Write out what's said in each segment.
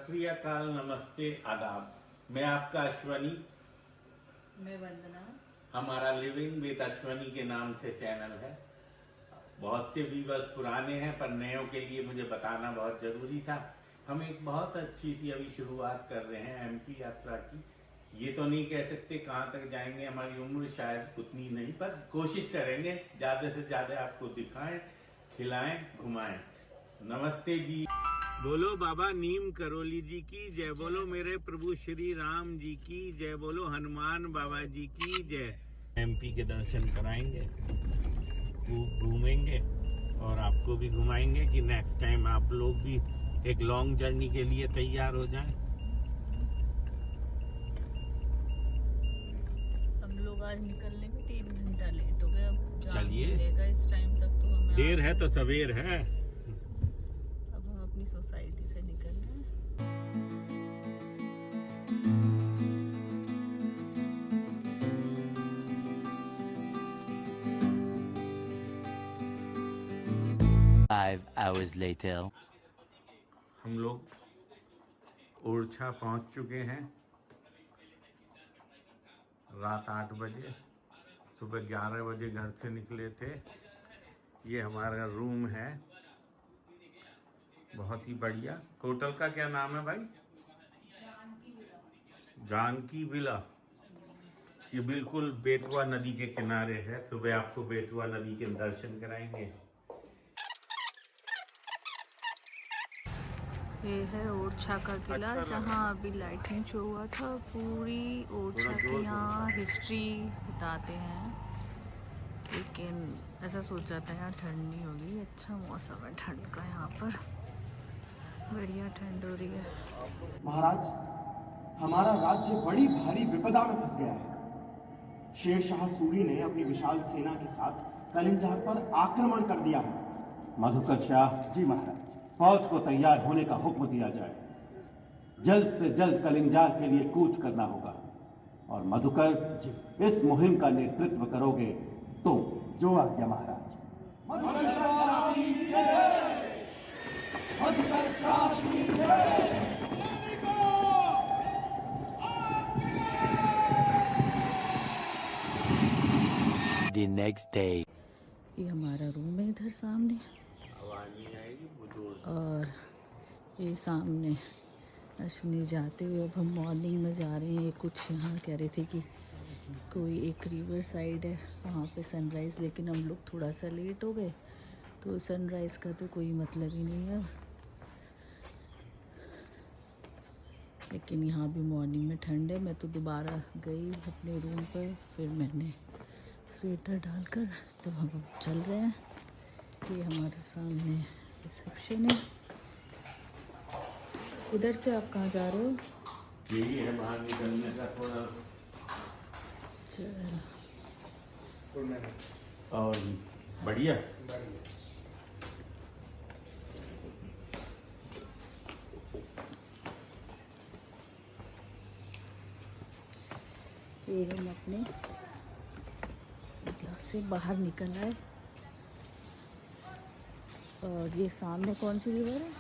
सत श्री अकाल, नमस्ते, आदाब। मैं आपका अश्वनी। मैं वंदना। हमारा लिविंग विद अश्वनी के नाम से चैनल है। बहुत से व्यूअर्स पुराने हैं, पर नयों के लिए मुझे बताना बहुत जरूरी था। हम एक बहुत अच्छी सी अभी शुरुआत कर रहे हैं एमपी यात्रा की। ये तो नहीं कह सकते कहाँ तक जाएंगे, हमारी उम्र शायद उतनी नहीं, पर कोशिश करेंगे ज्यादा से ज्यादा आपको दिखाएं, खिलाएं, घुमाएं। नमस्ते जी। बोलो बाबा नीम करोली जी की जय, बोलो मेरे प्रभु श्री राम जी की जय, बोलो हनुमान बाबा जी की जय। एमपी के दर्शन कराएंगे, खूब घूमेंगे और आपको भी घुमाएंगे कि नेक्स्ट टाइम आप लोग भी एक लॉन्ग जर्नी के लिए तैयार हो जाएं। हम लोग आज निकलने में 3 घंटा लेट हो गए। अब चलिए, इस टाइम तक तो हमें देर है तो सवेर है। अब हम अपनी सोसाइटी से निकल रहे हैं। Five hours later. हम लोग ओरछा पहुंच चुके हैं रात 8 बजे। सुबह 11 बजे घर से निकले थे। ये हमारा रूम है, बहुत ही बढ़िया। होटल का क्या नाम है भाई? जानकी विला। ये बिल्कुल बेतवा नदी के किनारे है। सुबह आपको बेतवा नदी के दर्शन कराएंगे। ये है ओरछा का किला, जहाँ अभी लाइटिंग शो हुआ था। पूरी ओरछा की यहाँ हिस्ट्री बताते हैं, लेकिन ऐसा सोचा था यहाँ ठंड नहीं होगी। अच्छा मौसम है ठंड का, यहाँ पर बढ़िया ठंड हो रही है। महाराज, हमारा राज्य बड़ी भारी विपदा में फंस गया है। शेर शाह सूरी ने अपनी विशाल सेना के साथ कलिंजार पर आक्रमण कर दिया है। मधुकर शाह जी महाराज, फौज को तैयार होने का हुक्म दिया जाए। जल्द से जल्द कलिंजार के लिए कूच करना होगा। और मधुकर जी, इस मुहिम का नेतृत्व करोगे तो। जो आज्ञा महाराज। मधुकर शाह की जय! मधुकर शाह की जय! The next day. ये हमारा रूम है इधर सामने, आवाज नहीं आएगी और ये सामने अश्विनी जाते हुए। अब हम मॉर्निंग में जा रहे हैं। कुछ यहाँ कह रहे थे कि कोई एक रिवर साइड है, वहाँ पे सनराइज़, लेकिन हम लोग थोड़ा सा लेट हो गए, तो सनराइज़ का तो कोई मतलब ही नहीं है। लेकिन यहाँ भी मॉर्निंग में ठंड है। मैं तो दोबारा गई अपने रूम पर, फिर मैंने स्वेटर डालकर, तो हम अब चल रहे हैं। ये हमारे सामने रिसेप्शन है। इधर से आप कहाँ जा रहे हो? यही है बाहर निकलने का थोड़ा। चल, और बढ़िया। ये हम अपने क्लास से बाहर निकल आए। और ये सामने कौन सी रिवर है?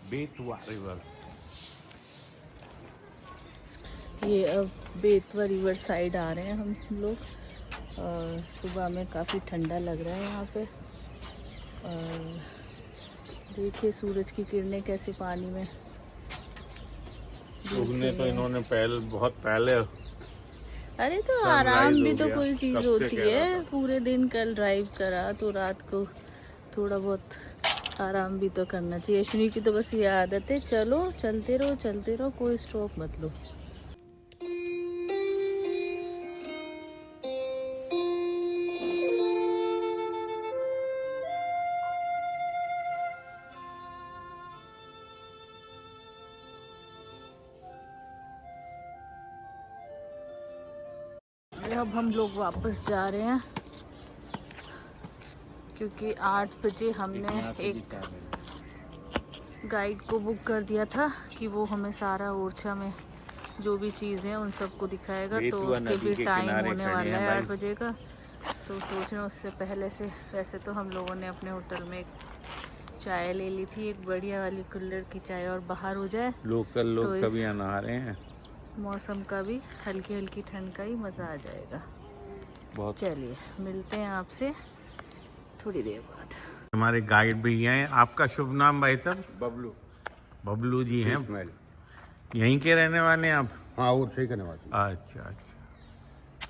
बेतवा रिवर। ये अब बेतवा रिवर साइड आ रहे हैं हम लोग। और सुबह में काफ़ी ठंडा लग रहा है यहाँ पे। और देखिए सूरज की किरणें कैसे पानी में। उगने तो इन्होंने बहुत पहले। अरे तो sunrise आराम भी हो तो गया। कोई चीज़ कब से होती कह रहा है। था। पूरे दिन कल ड्राइव करा, तो रात को थोड़ा बहुत आराम भी तो करना चाहिए। अश्विनी की तो बस ये आदत है, चलो चलते रहो, कोई स्टॉप मत लो। अब हम लोग वापस जा रहे हैं, क्योंकि 8 बजे हमने एक गाइड को बुक कर दिया था कि वो हमें सारा ओरछा में जो भी चीज़ें हैं उन सबको दिखाएगा। तो उसके भी टाइम होने वाला है 8 बजे का। तो सोच रहे हैं उससे पहले से, वैसे तो हम लोगों ने अपने होटल में एक चाय ले ली थी एक बढ़िया वाली कुल्हड़ की चाय, और बाहर हो जाए लोकल लोग तो इस- कभी नहा रहे हैं। मौसम का भी हल्की हल्की ठंड का ही मज़ा आ जाएगा। बहुत। चलिए मिलते हैं आपसे थोड़ी देर बाद। हमारे गाइड भैया हैं। आपका शुभ नाम भाई साहब? बबलू बबलू जी हैं। इस्माइल। यहीं के रहने वाले हैं आप? हाँ, और सही का निवासी। अच्छा अच्छा।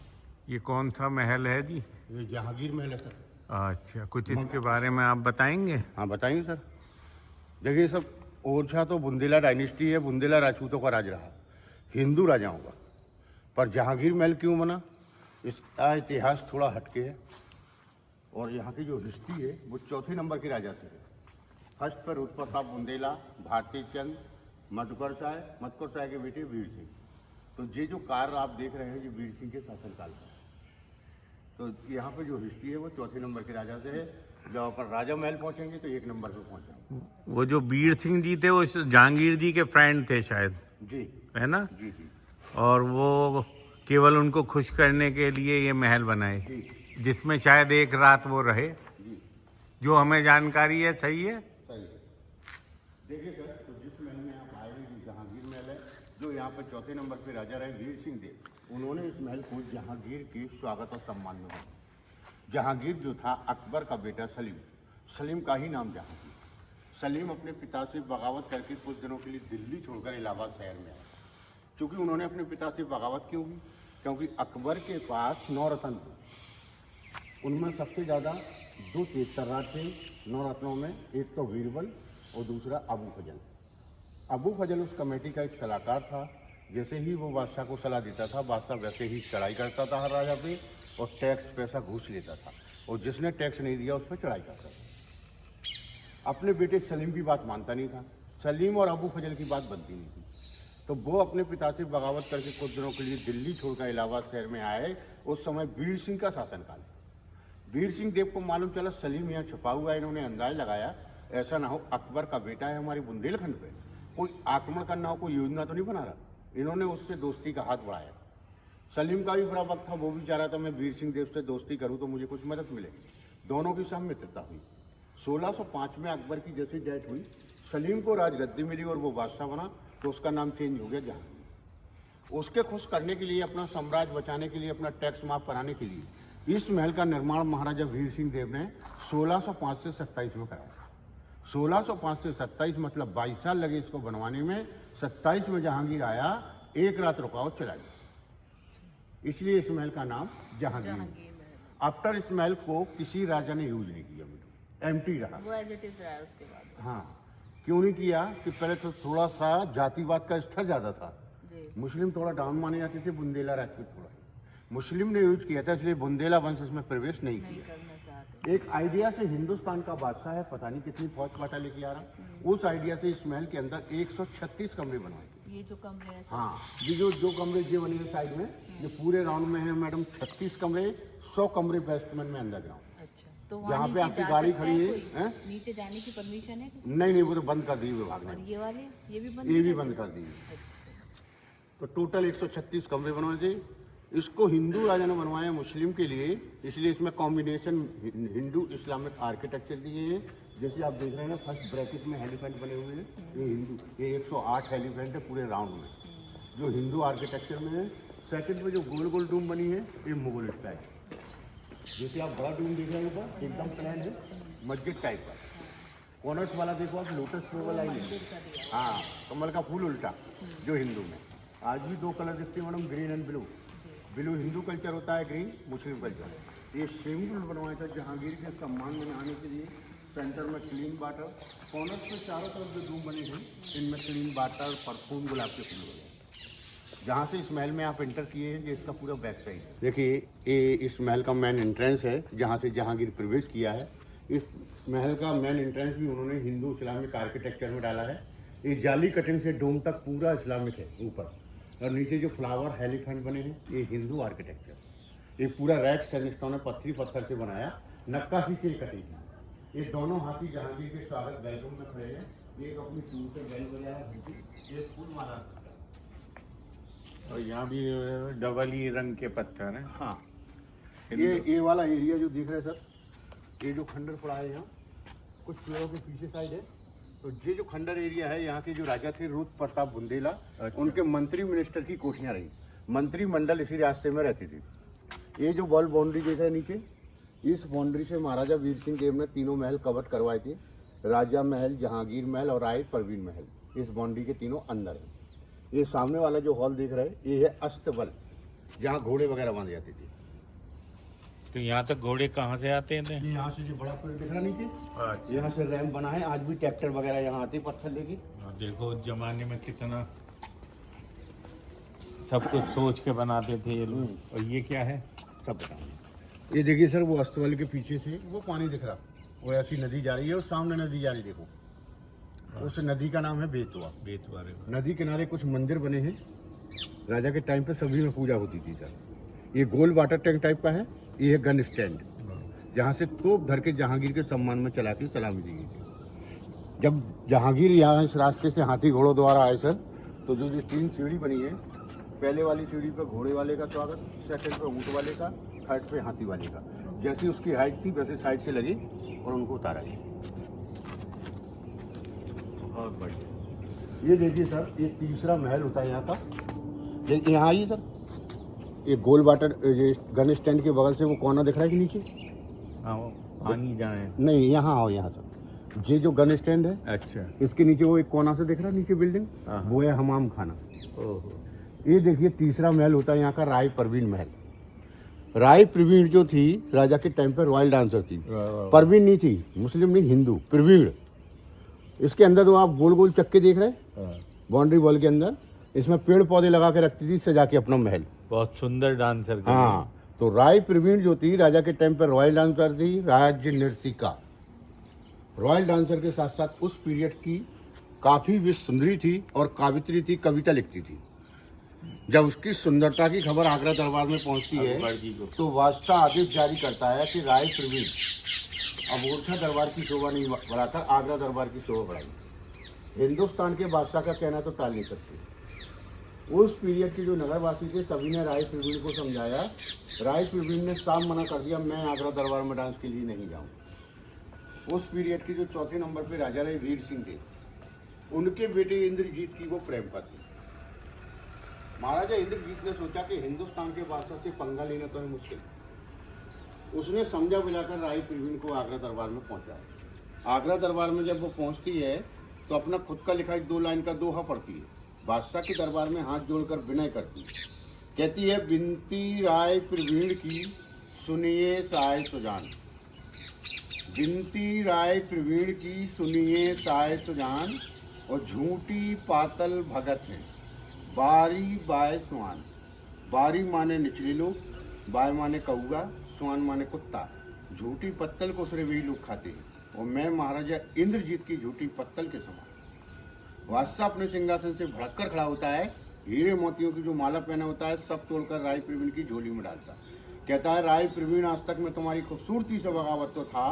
ये कौन सा महल है जी? ये जहांगीर महल है सर। अच्छा, कुछ इसके बारे में आप बताएंगे? हाँ बताएंगे सर। देखिए सब, ओरछा तो बुंदेला डायनेस्टी है, बुंदेला राजपूतों का राज रहा, हिंदू राजाओं का। पर जहांगीर महल क्यों बना, इसका इतिहास थोड़ा हटके है। और यहाँ की जो हिस्ट्री है वो चौथे नंबर के राजा से है। फर्स्ट पर रुद्रप्रताप बुंदेला, भारती चंद, मधुकर शाह के बेटे वीर सिंह। तो ये जो कार्य आप देख रहे हैं ये वीर सिंह के शासनकाल का। तो यहाँ पे जो हिस्ट्री है वो चौथे नंबर के राजा से है। जब अपन राजा महल पहुँचेंगे तो एक नंबर पे पहुँचेंगे। वो जो वीर सिंह जी थे वो जहांगीर जी के फ्रेंड थे शायद, जी है ना? जी जी और वो केवल उनको खुश करने के लिए ये महल बनाए, जी जिसमें शायद एक रात वो रहे। जी जो हमें जानकारी है, सही है? सही है। देखिए सर, तो जिस महल में आप आए हैं जहांगीर महल है, जो यहाँ पर चौथे नंबर पे राजा रहे वीर सिंह देव, उन्होंने इस महल को जहांगीर के स्वागत और सम्मान में बनाया। जहांगीर जो था अकबर का बेटा सलीम, सलीम का ही नाम जहांगीर। सलीम अपने पिता से बगावत करके कुछ दिनों के लिए दिल्ली छोड़कर इलाहाबाद शहर में आए। क्योंकि उन्होंने अपने पिता से बगावत क्यों की? क्योंकि अकबर के पास 9 रत्न थे, उनमें सबसे ज़्यादा 2 तेज तर्रार थे 9 रत्नों में। एक तो बीरबल और दूसरा अबू फजल। अबू फजल उस कमेटी का एक सलाहकार था। जैसे ही वो बादशाह को सलाह देता था, बादशाह वैसे ही चढ़ाई करता था हर राजा पे, और टैक्स पैसा घूस लेता था, और जिसने टैक्स नहीं दिया उस पर चढ़ाई करता था। अपने बेटे सलीम की बात मानता नहीं था। सलीम और अबू फजल की बात बनती नहीं थी। तो वो अपने पिता से बगावत करके कुछ दिनों के लिए दिल्ली छोड़कर इलाहाबाद शहर में आए। उस समय वीर सिंह का शासनकाल। वीर सिंह देव को मालूम चला सलीम यहाँ छुपा हुआ है। इन्होंने अंदाज लगाया ऐसा ना हो अकबर का बेटा है हमारे बुंदेलखंड पे, कोई आक्रमण करना हो, कोई योजना तो नहीं बना रहा। इन्होंने उससे दोस्ती का हाथ बढ़ाया। सलीम का भी बुरा वक्त था, वो भी चाह रहा था मैं वीर सिंह देव से दोस्ती करूं तो मुझे कुछ मदद मिले। दोनों की सब मित्रता हुई। 1605 में अकबर की जैसी डेथ हुई, सलीम को राजगद्दी मिली और वो बादशाह बना, तो उसका नाम चेंज हो गया जहांगीर। उसके खुश करने के लिए, अपना साम्राज्य बचाने के लिए, अपना टैक्स माफ कराने के लिए इस महल का निर्माण महाराजा वीर सिंह देव ने 1605 से 27 में कराया। 1605 से 27 मतलब 22 साल लगे इसको बनवाने में। 27 में जहांगीर आया, एक रात रुका और चला गया। इसलिए इस महल का नाम जहांगीर। आफ्टर इस महल को किसी राजा ने यूज नहीं किया, एम्प्टी रहा, वो एज इट इज रहा है उसके बाद। हाँ, क्यों नहीं किया कि पहले तो थोड़ा सा जातिवाद का स्तर ज्यादा था। मुस्लिम थोड़ा डाउन माने जाते थे, बुंदेला राजपूत थोड़ा मुस्लिम ने यूज किया था, इसलिए बुंदेला वंश इसमें प्रवेश नहीं किया। एक आइडिया से हिंदुस्तान का बादशाह है, पता नहीं कितनी फौज पाटा लेके आ रहा, उस आइडिया से इस महल के अंदर 136 कमरे बनवाए थे। ये जो कमरे हैं हाँ, ये जो कमरे ये बने हैं साइड में, ये पूरे राउंड में है मैडम 36 कमरे, 100 कमरे बेस्टमेंट में अंडरग्राउंड। अच्छा, तो जहाँ पे आपकी गाड़ी खड़ी है, नीचे जाने की परमिशन है किसी? नहीं, वो तो बंद कर दी विभाग ने। और ये वाले ये भी बंद? ये भी बंद कर दी। अच्छा, तो टोटल 136 कमरे बनवाए थे। इसको हिंदू राजा ने बनवाया मुस्लिम के लिए, इसलिए इसमें कॉम्बिनेशन हिंदू इस्लामिक आर्किटेक्चर दिए हैं। जैसे आप देख रहे हैं ना, फर्स्ट ब्रैकेट में हेलीफेंट बने हुए हैं, ये हिंदू, ये 108 हेलीफेंट है पूरे राउंड में, जो हिंदू आर्किटेक्चर में है। सेकंड में जो गोल गोल डूम बनी है, ये मुगल स्टाइल। जैसे आप बड़ा डूम देख रहे हैं ऊपर, एकदम प्लान है, मस्जिद टाइप का। कॉर्नर्स वाला देखो आप, लोटस फ्लावर आई है, हाँ, कमल का फूल उल्टा, जो हिंदू में। आज भी 2 कलर दिखते हैं madam, green and blue. Blue Hindu culture होता है, ग्रीन मुस्लिम कल्चर। ये सिंबल बनवाया था जहांगीर के सम्मान में आने के लिए। सेंटर में क्लीन वाटर, कॉर्नर्स में चारों तरफ जो रूम बने हैं, इनमें क्लीन वाटर, परफ्यूम, गुलाब के फूल वगैरह। जहाँ से इस महल में आप एंटर किए हैं, ये इसका पूरा बैक साइड है। देखिए, ये इस महल का मेन एंट्रेंस है, जहाँ से जहांगीर प्रवेश किया है। इस महल का मेन एंट्रेंस भी उन्होंने हिंदू इस्लामिक आर्किटेक्चर में डाला है। ये जाली कटिंग से डोम तक पूरा इस्लामिक है ऊपर, और नीचे जो फ्लावर हेलीफेंट बने हैं, ये हिंदू आर्किटेक्चर। ये पूरा रेड सैंडस्टोन है, पत्थर से बनाया, नक्काशी से कटिंग है। ये दोनों हाथी जहांगीर के स्वागत बैलून में खड़े हैं। एक अपनी टूर से बैल बजाया, ये फूल माला, और यहाँ भी डबल ही रंग के पत्थर हैं। हाँ, ये वाला एरिया जो दिख रहा है सर, ये जो खंडर पड़ा है यहाँ, कुछ पेड़ों के पीछे साइड है। तो ये जो खंडर एरिया है, यहाँ के जो राजा थे रूप प्रताप बुंदेला, उनके मंत्री मिनिस्टर की कोठियाँ रही। मंत्रिमंडल इसी रास्ते में रहती थी। ये जो वॉल बाउंड्री देख रहे हैं नीचे, इस बाउंड्री से महाराजा वीर सिंह देव ने तीनों महल कवर करवाए थे। राजा महल, जहांगीर महल और राय परवीन महल इस बाउंड्री के तीनों अंदर है। ये सामने वाला जो हॉल देख रहे हैं, ये है अस्तबल, जहाँ घोड़े वगैरह बांधे जाते थे। तो यहाँ तक घोड़े कहाँ से आते थे? ये यहाँ से जो बड़ा पेड़ दिख रहा नीचे, यहाँ से रैंप बना है। आज भी ट्रैक्टर वगैरह यहाँ आते पत्थर लेके। देखो उस जमाने में कितना सब कुछ सोच के बनाते थे ये लोग। और ये क्या है? सब बताएंगे। ये देखिए सर, वो अस्तबल के पीछे से वो पानी दिख रहा, वो ऐसी नदी जा रही है। उस सामने नदी जा रही, देखो उस नदी का नाम है बेतवा। बेतवा नदी किनारे कुछ मंदिर बने हैं। राजा के टाइम पे सभी में पूजा होती थी सर। ये गोल वाटर टैंक टाइप का है। ये है गन स्टैंड, जहाँ से तोप भर के जहांगीर के सम्मान में चला के सलामी दी गई थी। जब जहांगीर यहाँ इस रास्ते से हाथी घोड़ों द्वारा आए सर, तो जो 3 सीढ़ी बनी है, पहले वाली सीढ़ी पर घोड़े वाले का स्वागत, सेकंड पे ऊँट वाले का, थर्ड पे हाथी वाले का। जैसी उसकी हाइट थी वैसे साइड से लगी और उनको उतारा गया। बहुत बढ़िया। ये देखिए सर, ये तीसरा महल होता है यहाँ का। ये यहाँ आइए सर, ये गोल वाटर, ये गन स्टैंड के बगल से वो कोना दिख रहा है कि नीचे? पानी जाए नहीं, यहाँ आओ, यहाँ सर। ये जो गन स्टैंड है, अच्छा, इसके नीचे वो एक कोना से दिख रहा है नीचे बिल्डिंग, वो है हमाम खाना। ये देखिए तीसरा महल होता है यहाँ का राय परवीन महल। राय प्रवीण जो थी राजा के टाइम पर रॉयल डांसर थी। परवीन नहीं थी, मुस्लिम नहीं, हिंदू, प्रवीण। इसके अंदर तो आप गोल गोल चक्के देख रहे हैं बाउंड्री वॉल के अंदर, इसमें पेड़ पौधे लगा के रखती थी सजा के अपना महल। बहुत सुंदर डांसर। हाँ, तो राय प्रवीण जो थी राजा के टाइम पर रॉयल डांसर थी, राज्य नर्तिका। रॉयल डांसर के साथ साथ उस पीरियड की काफी विश्व सुंदरी थी और कावित्री थी, कविता लिखती थी। जब उसकी सुंदरता की खबर आगरा दरबार में पहुंचती है तो बादशाह आदेश जारी करता है कि राय प्रवीण अब ओरछा दरबार की शोभा नहीं बढ़ाकर आगरा दरबार की शोभा बढ़ाई। हिंदुस्तान के बादशाह का कहना तो टाल नहीं सकते। उस पीरियड के जो नगरवासी थे सभी ने राय प्रवीण को समझाया। राय प्रवीण ने साफ मना कर दिया, मैं आगरा दरबार में डांस के लिए नहीं जाऊँ। उस पीरियड के जो चौथे नंबर पे राजा रहे वीर सिंह थे, उनके बेटे इंद्रजीत की वो प्रेम पत्री। महाराजा इंद्रजीत ने सोचा कि हिंदुस्तान के बादशाह से पंगा लेना तो है मुश्किल। उसने समझा बुझाकर राय प्रवीण को आगरा दरबार में पहुंचाया। आगरा दरबार में जब वो पहुंचती है तो अपना खुद का लिखा 2 लाइन का दोहा पढ़ती है। बादशाह के दरबार में हाथ जोड़कर विनय करती है, कहती है, बिनती राय प्रवीण की सुनिए साय सुजान। बिनती राय प्रवीण की सुनिए साय सुजान, और झूठी पातल भगत है बारी बाय स्वान। बारी माने निचले लोग, बाय माने कौआ, स्वान माने कुत्ता। झूठी पत्तल को सिर्फ वही लोग खाते हैं, और मैं महाराजा इंद्रजीत की झूठी पत्तल के समान। बादशाह अपने सिंहासन से भड़ककर खड़ा होता है, हीरे मोतियों की जो माला पहना होता है सब तोड़कर राय प्रवीण की झोली में डालता। कहता है, राय प्रवीण, आज तक मैं तुम्हारी खूबसूरती से बगावत तो था,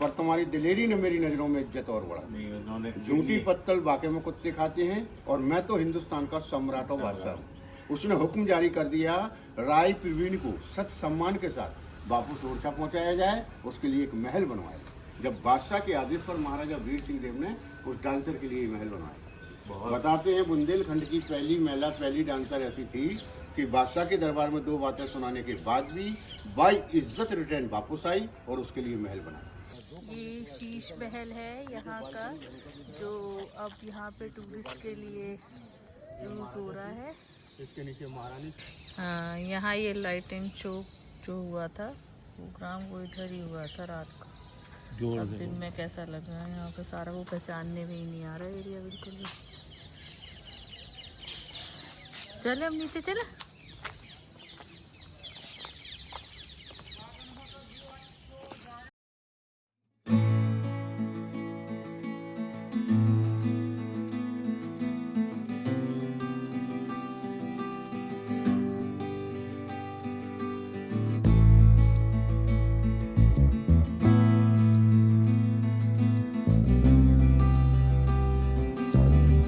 पर तुम्हारी दिलेरी ने मेरी नजरों में इज्जत और बढ़ा। झूठी पत्तल बाके में कुत्ते खाते हैं, और मैं तो हिंदुस्तान का सम्राट और बादशाह हूँ। उसने हुक्म जारी कर दिया, राय प्रवीण को सच सम्मान के साथ वापस ओरछा पहुंचाया जाए, उसके लिए एक महल बनवाया। जब बादशाह के आदेश पर महाराजा वीर सिंह देव ने उस डांसर के लिए महल बनवाया। बताते हैं, बुंदेलखंड की पहली महिला, पहली डांसर ऐसी थी कि बादशाह के दरबार में 2 बातें सुनाने के बाद भी बाई इज्जत रिटर्न वापस आई और उसके लिए महल बनाया। ये शीश महल है यहाँ का, जो अब यहाँ पे टूरिस्ट के लिए यूज हो रहा है। इसके नीचे महारानी। हाँ, यहाँ ये लाइटिंग शो जो हुआ था, प्रोग्राम वो इधर ही हुआ था रात को। अब दिन में कैसा लग रहा है यहाँ पे, सारा वो पहचानने में ही नहीं आ रहा एरिया बिल्कुल भी। चले अब नीचे चले।